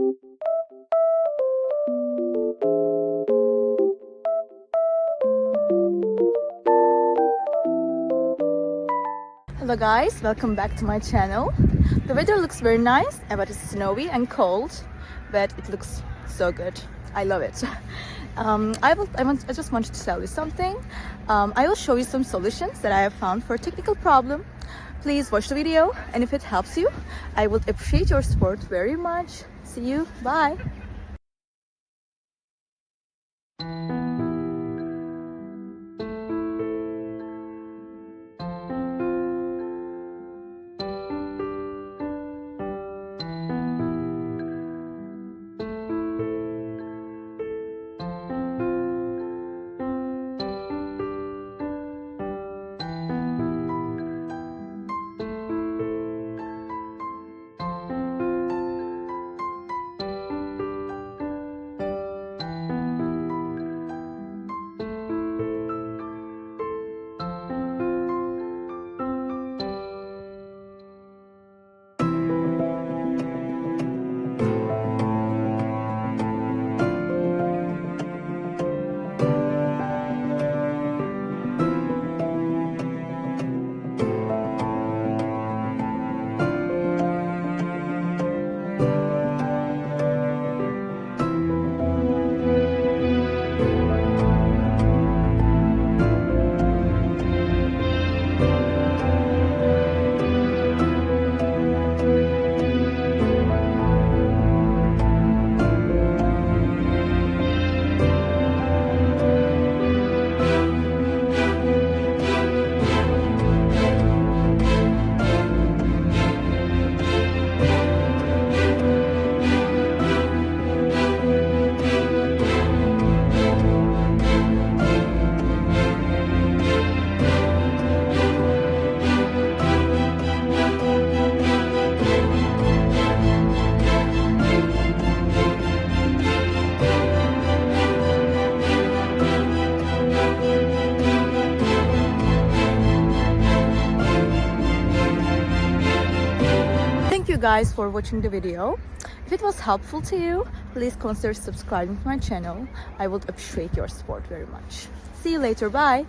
Hello guys, welcome back to my channel. The weather looks very nice, but it's snowy and cold, but it looks so good. I love it. I just wanted to tell you something. I will show you some solutions that I have found for a technical problem. Please watch the video, and if it helps you, I would appreciate your support very much. See you, bye. Thank you guys for watching the video. If it was helpful to you, please consider subscribing to my channel. I would appreciate your support very much. See you later, bye.